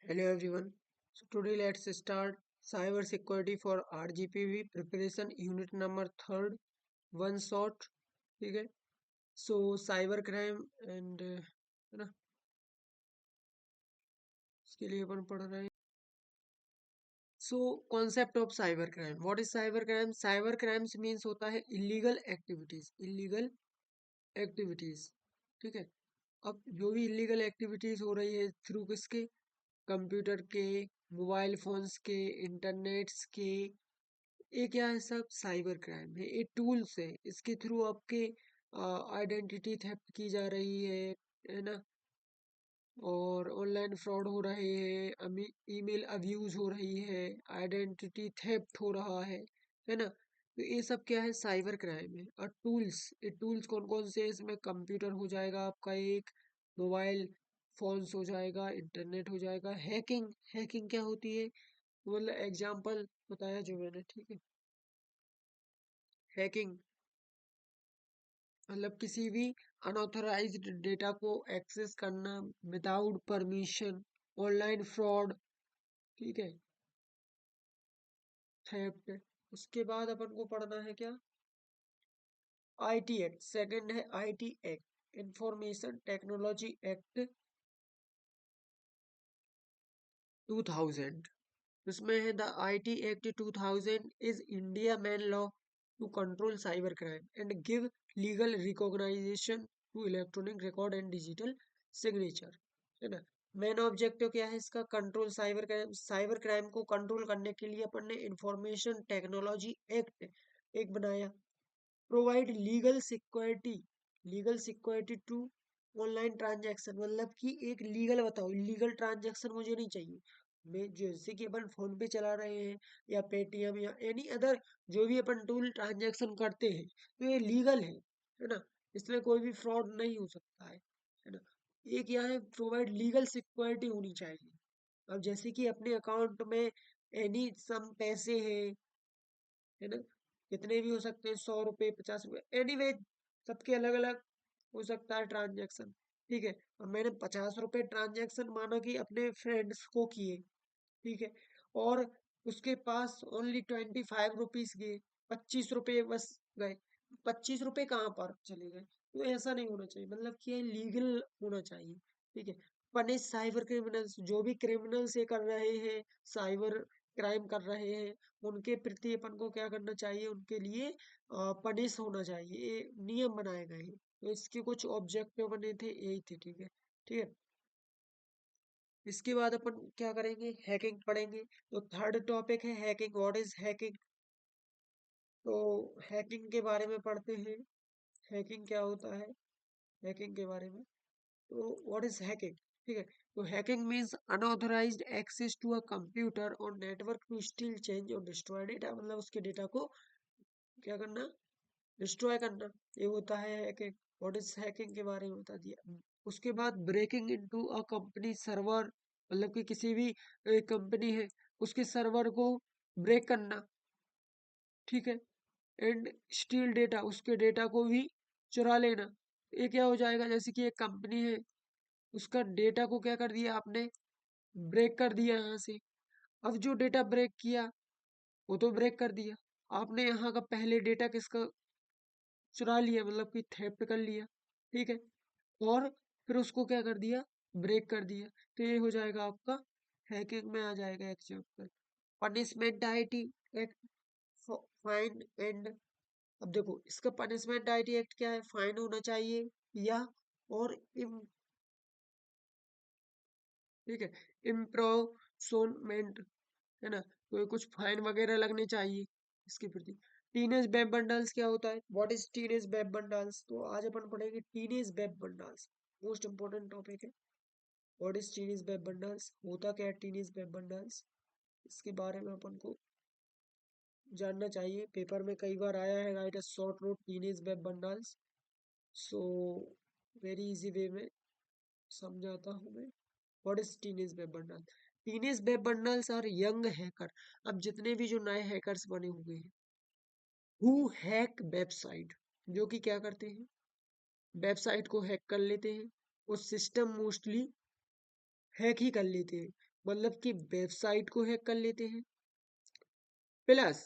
Hello everyone. So today let's start cyber security for RGPV preparation unit number third one shot. ठीक है. So cyber crime and है ना, इसके लिए अपन पढ़ रहे हैं. So concept of cyber crime. What is cyber crime? Cyber crimes means होता है illegal activities. Illegal activities. ठीक है. अब जो भी इलीगल एक्टिविटीज हो रही है थ्रू किसके, कंप्यूटर के, मोबाइल फोन्स के, इंटरनेट्स के, ये क्या है, सब साइबर क्राइम है. ये टूल्स है, इसके थ्रू आपके आइडेंटिटी थेफ्ट की जा रही है ना, और ऑनलाइन फ्रॉड हो रहे हैं, ईमेल अब्यूज हो रही है, आइडेंटिटी थेफ्ट हो रहा है ना. तो ये सब क्या है, साइबर क्राइम है. और टूल्स, ये टूल्स कौन कौन से हैं? इसमें कंप्यूटर हो जाएगा आपका, एक मोबाइल फोन्स हो जाएगा, इंटरनेट हो जाएगा. हैकिंग, हैकिंग क्या होती है, मतलब एग्जाम्पल बताया जो मैंने, ठीक है. हैकिंग मतलब किसी भी अनऑथराइज्ड डेटा को एक्सेस करना विदाउट परमिशन, ऑनलाइन फ्रॉड, ठीक है, थेफ्ट. उसके बाद अपन को पढ़ना है क्या, आईटी एक्ट. सेकंड है IT act, information technology act 2000. उसमें है the IT act 2000 is India main law to control cyber crime and give legal recognization to electronic record and digital signature, है ना. मेन ऑब्जेक्टिव क्या है इसका, control cyber crime. Cyber crime को control करने के लिए अपन ने इंफॉर्मेशन टेक्नोलॉजी एक्ट एक बनाया. Provide legal security to online transaction, मतलब कि एक लीगल, बताओ लीगल ट्रांजैक्शन मुझे नहीं चाहिए. मैं जैसे कि अपन फोन पे चला रहे हैं या पेटीएम या एनी अदर जो भी अपन टूल ट्रांजैक्शन करते हैं, तो ये लीगल है ना. इसमें कोई भी फ्रॉड नहीं हो सकता है ना. एक यहाँ है, प्रोवाइड लीगल सिक्योरिटी होनी चाहिए. अब जैसे कि अपने अकाउंट में एनी सम पैसे हैं, है ना, कितने भी हो सकते हैं, 100 रुपए, 50 रुपए, एनीवे सबके अलग अलग हो सकता है ट्रांजैक्शन. ठीक है. अब मैंने 50 रुपए ट्रांजैक्शन माना कि अपने फ्रेंड्स को किए, ठीक है, और उसके पास ओनली 25 रुपीज गए, 25 रुपए बस गए. 25 रुपए कहाँ पर चले गए, तो ऐसा नहीं होना चाहिए, मतलब कि लीगल होना चाहिए. ठीक है. पनिश साइबर क्रिमिनल्स, जो भी क्रिमिनल्स ये कर रहे हैं, साइबर क्राइम कर रहे हैं, उनके प्रति अपन को क्या करना चाहिए, उनके लिए पनिश होना चाहिए. ये नियम बनाए गए हैं. तो इसके कुछ ऑब्जेक्टिव बने थे, यही थे. ठीक है. ठीक है. इसके बाद अपन क्या करेंगे, हैकिंग पढ़ेंगे. तो थर्ड टॉपिक है हैकिंग. What is hacking? तो हैकिंग के बारे में पढ़ते हैं. हैकिंग क्या होता है, हैकिंग के बारे में. तो व्हाट इज हैकिंग? ठीक है. तो hacking means unauthorized access to a computer और नेटवर्क टू स्टील, चेंज और डिस्ट्रॉय डेटा, मतलब उसके डेटा को क्या करना, डिस्ट्रॉय करना, ये होता है हैकिंग. व्हाट इज हैकिंग के बारे में बता दिया. उसके बाद breaking into a company server, मतलब कि किसी भी कंपनी है उसके सर्वर को ब्रेक करना, ठीक है, एंड स्टील डेटा, उसके डेटा को भी चुरा लेना. ये क्या हो जाएगा, जैसे कि एक कंपनी है, उसका डेटा को क्या कर दिया आपने, ब्रेक कर दिया यहाँ से. अब जो डेटा ब्रेक किया वो तो ब्रेक कर दिया, आपने यहाँ का पहले डेटा किसका चुरा लिया, मतलब कि थेफ्ट कर लिया, ठीक है, और फिर उसको क्या कर दिया, ब्रेक कर दिया. तो ये हो जाएगा आपका हैकिंग में आ जाएगा example. Punishment IT act, fine and. अब देखो इसका पनिशमेंट आईटी एक्ट क्या है, फाइन होना चाहिए या और ठीक है, इम्प्रोसोनमेंट, है ना, तो कुछ फाइन वगैरह लगने चाहिए इसके प्रति. टीनेज वेब बंडल्स क्या होता है, what is teenage web bundles? तो आज अपन पढ़ेंगे teenage web bundles, most important topic है. What is teenage web bundles, होता क्या है टीनेज वेब बंडल्स, इसके बारे में अपन को जानना चाहिए. पेपर में कई बार आया है, write a short note teenage web vandals. So very easy way में समझाता हूँ मैं. What is teenage web vandal? Teenage web vandals are young hacker. अब जितने भी जो नए हैकर्स बने हुए हैं, हु हैक वेबसाइट, जो कि क्या करते हैं, वेबसाइट को हैक कर लेते हैं. और सिस्टम मोस्टली हैक ही कर लेते हैं. मतलब कि वेबसाइट को हैक कर लेते हैं, प्लस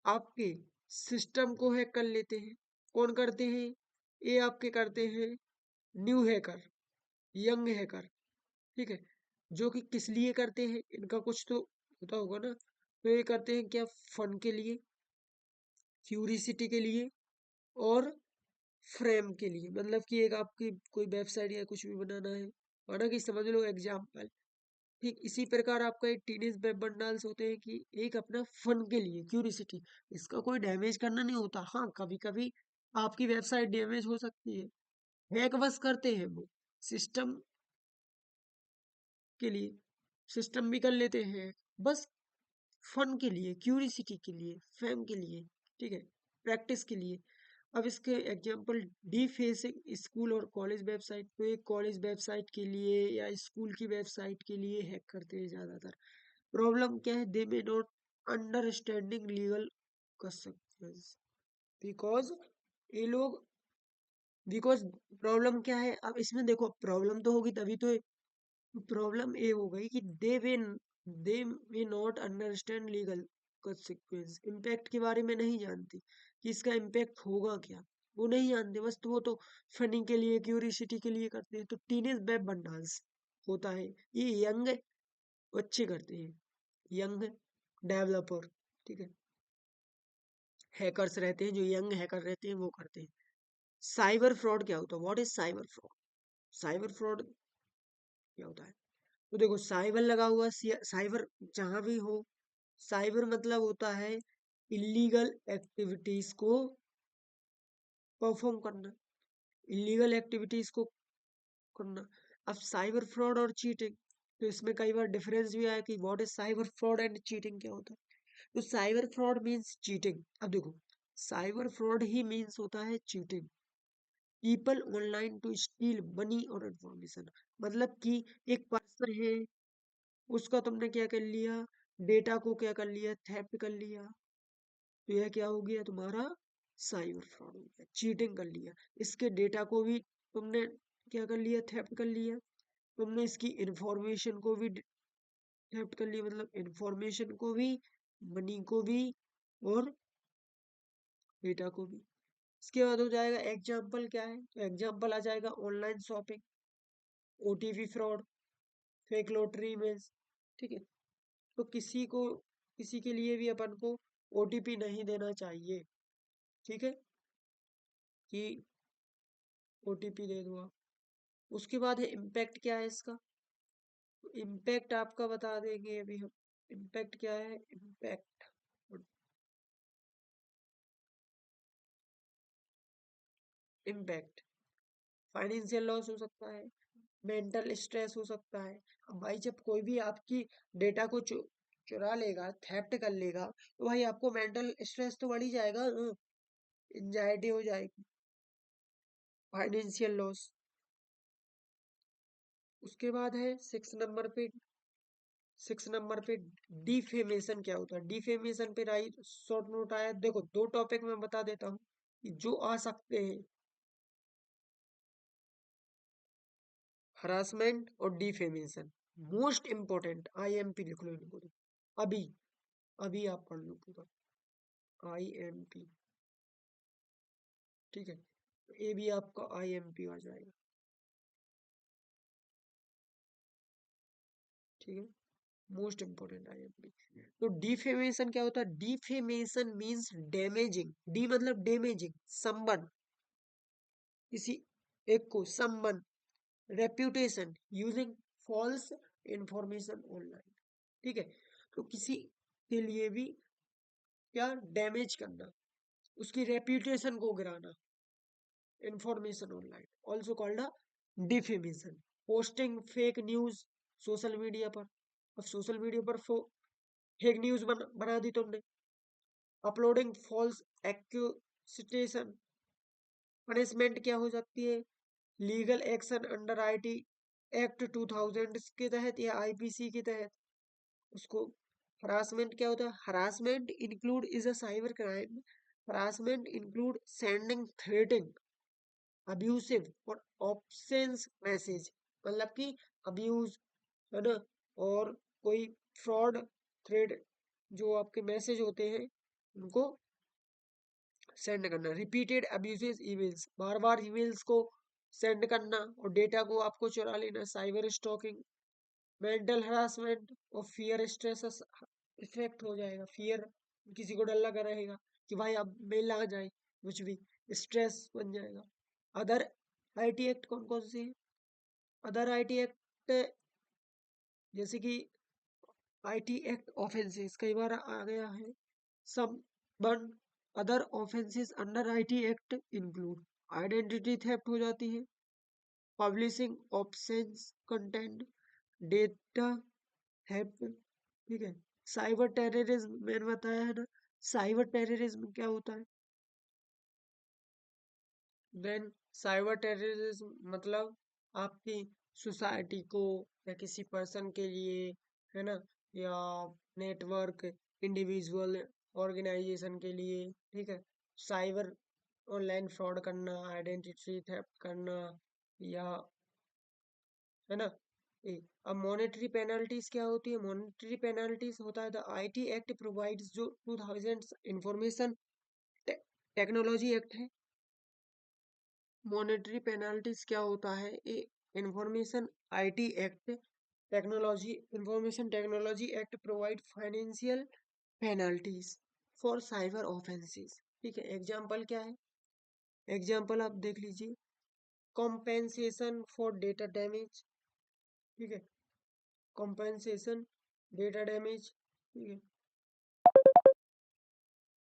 आपके सिस्टम को हैक कर लेते हैं। कौन करते हैं? ये आपके करते हैं न्यू हैकर, यंग हैकर, ठीक है। जो कि किस लिए करते हैं, इनका कुछ तो होता होगा ना। तो ये करते हैं क्या? फन के लिए, क्यूरिसिटी के लिए, और फ्रेम के लिए। मतलब कि एक आपकी कोई वेबसाइट या कुछ भी बनाना है, माना कि समझ लो एग्जाम्पल। ठीक इसी प्रकार आपका एक टीनेज वेब बंडल्स होते हैं कि एक अपना फन के लिए, क्यूरिसिटी। इसका कोई डैमेज करना नहीं होता। हाँ, कभी कभी आपकी वेबसाइट डैमेज हो सकती है, हैक बस करते हैं वो सिस्टम के लिए, सिस्टम भी कर लेते हैं बस फन के लिए, क्यूरिसिटी के लिए, फैम के लिए, ठीक है, प्रैक्टिस के लिए। अब इसके एग्जांपल डी फेसिंग स्कूल और कॉलेज वेबसाइट। तो एक कॉलेज वेबसाइट के लिए या स्कूल की वेबसाइट के लिए हैक करते हैं ज़्यादातर। प्रॉब्लम क्या है? They may not understanding legal consequences because ये लोग, बिकॉज प्रॉब्लम क्या है? अब इसमें देखो, प्रॉब्लम तो होगी तभी तो। प्रॉब्लम ये हो गई कि they were not understand legal consequence, impact के बारे में नहीं जानती कि इसका इम्पैक्ट होगा क्या। वो नहीं जानते, बस तो वो तो फनी के लिए, क्यूरियोसिटी के लिए करते हैं। तो टीनेज वेब बंडाल्स होता है, ये यंग बच्चे करते हैं, यंग डेवलपर, ठीक है, हैकर्स रहते हैं, जो यंग हैकर रहते हैं वो करते हैं। साइबर फ्रॉड क्या होता है? What is cyber fraud? Cyber fraud क्या होता है? तो देखो, साइबर लगा हुआ, साइबर जहां भी हो, साइबर मतलब होता है इलीगल एक्टिविटीज को परफॉर्म करना, इलीगल एक्टिविटीज को करना। अब साइबर फ्रॉड और चीटिंग, तो इसमें कई बार डिफरेंस भी आया कि what is cyber fraud and cheating क्या होता है। तो साइबर फ्रॉड मीन्स चीटिंग। अब देखो, साइबर फ्रॉड ही मीन्स होता है cheating, people online to steal money और इंफॉर्मेशन। मतलब कि एक पर्सन है, उसका तुमने क्या कर लिया? डेटा को क्या कर लिया? थेफ्ट कर लिया। तो यह क्या हो गया तुम्हारा? साइबर फ्रॉड हो गया, चीटिंग कर लिया। इसके डेटा को भी तुमने क्या कर लिया? थेफ्ट कर लिया। तुमने इसकी इंफॉर्मेशन को भी थेफ्ट कर लिया, मतलब इंफॉर्मेशन को भी, मनी को भी, और डेटा को भी। इसके बाद हो जाएगा एग्जाम्पल क्या है? तो एग्जाम्पल आ जाएगा online shopping, OTP fraud, fake lottery image, ठीक है। तो किसी के लिए भी अपन को ओटीपी नहीं देना चाहिए, ठीक है, कि ओटीपी दे दो आप। उसके बाद है इम्पैक्ट क्या है इसका? इम्पैक्ट आपका बता देंगे अभी हम। इम्पैक्ट क्या है? इम्पैक्ट, इम्पैक्ट फाइनेंशियल लॉस हो सकता है, मेंटल स्ट्रेस हो सकता है। अब भाई जब कोई भी आपकी डेटा को चुरा लेगा, थेफ्ट कर लेगा, तो भाई आपको मेंटल स्ट्रेस तो बढ़ ही जाएगा, एंजाइटी हो जाएगी, फाइनेंशियल लॉस। उसके बाद है सिक्स नंबर पे डिफेमेशन क्या होता है? डिफेमेशन पे राइट शॉर्ट नोट आया। देखो, दो टॉपिक मैं बता देता हूँ कि जो आ सकते हैं, हरासमेंट और डिफेमेशन। मोस्ट इंपॉर्टेंट आईएमपी लिख लो इनको तो। अभी अभी आप पढ़ लो पूरा आईएमपी, ठीक है। तो ये भी आपका आईएमपी आ जाएगा, ठीक है, मोस्ट इंपॉर्टेंट आईएमपी। तो डिफेमेशन क्या होता है? डिफेमेशन मींस डैमेजिंग, डी मतलब डैमेजिंग समवन, किसी एक को, someone reputation using false information online, ठीक है। तो किसी के लिए भी क्या डैमेज करना, उसकी रेप्यूटेशन को गिराना, information online also called a defamation. Posting fake news social media पर। अब सोशल मीडिया पर फेक न्यूज बना दी तुमने। अपलोडिंग फॉल्स एक्यूजिएशन, पनिशमेंट क्या हो सकती है? Legal action under IT act 2000 के तहत या आईपीसी के तहत उसको। हरासमेंट क्या होता है? Harassment include is a cyber crime. Harassment include sending threatening abusive और ऑब्सेंस मैसेज, मतलब कि अब्यूज, है ना, और कोई फ्रॉड थ्रेड जो आपके मैसेज होते हैं उनको सेंड करना, रिपीटेड अब्यूजेस ईमेल्स, बार बार ईमेल्स को सेंड करना और डेटा को आपको चुरा लेना, साइबर स्टॉकिंग, मेंटल हरासमेंट और फियर स्ट्रेस इफेक्ट हो जाएगा। फियर, किसी को डर लगा रहेगा कि भाई अब मेल आ जाए, कुछ भी स्ट्रेस बन जाएगा। अदर आईटी एक्ट कौन कौन से हैं? अदर आईटी एक्ट जैसे कि आईटी एक्ट ऑफेंसेस कई बार आ गया है। Some one other offences under IT act include, identity theft हो जाती है, publishing obscene content, data theft, ठीक है। साइबर टेररिज्म मैंने बताया है ना, साइबर टेररिज्म क्या होता है? देन साइबर टेररिज्म मतलब आपकी सोसाइटी को या किसी पर्सन के लिए, है ना, या नेटवर्क, इंडिविजुअल, ऑर्गेनाइजेशन के लिए, ठीक है, साइबर ऑनलाइन फ्रॉड करना, आइडेंटिटी थेफ्ट करना, या, है ना। अब मॉनेटरी पेनल्टीज क्या होती है? मॉनेटरी पेनल्टीज होता है द आईटी एक्ट प्रोवाइड्स, जो 2000 इंफॉर्मेशन टेक्नोलॉजी एक्ट है। मॉनेटरी पेनल्टीज क्या होता है? Information IT act technology, information technology act provide financial penalties for cyber offences, ठीक है। एग्जाम्पल क्या है? एग्जाम्पल आप देख लीजिए, कॉम्पेंसेशन फॉर डेटा डैमेज, ठीक है, कॉम्पेंसेशन डेटा डैमेज, ठीक है,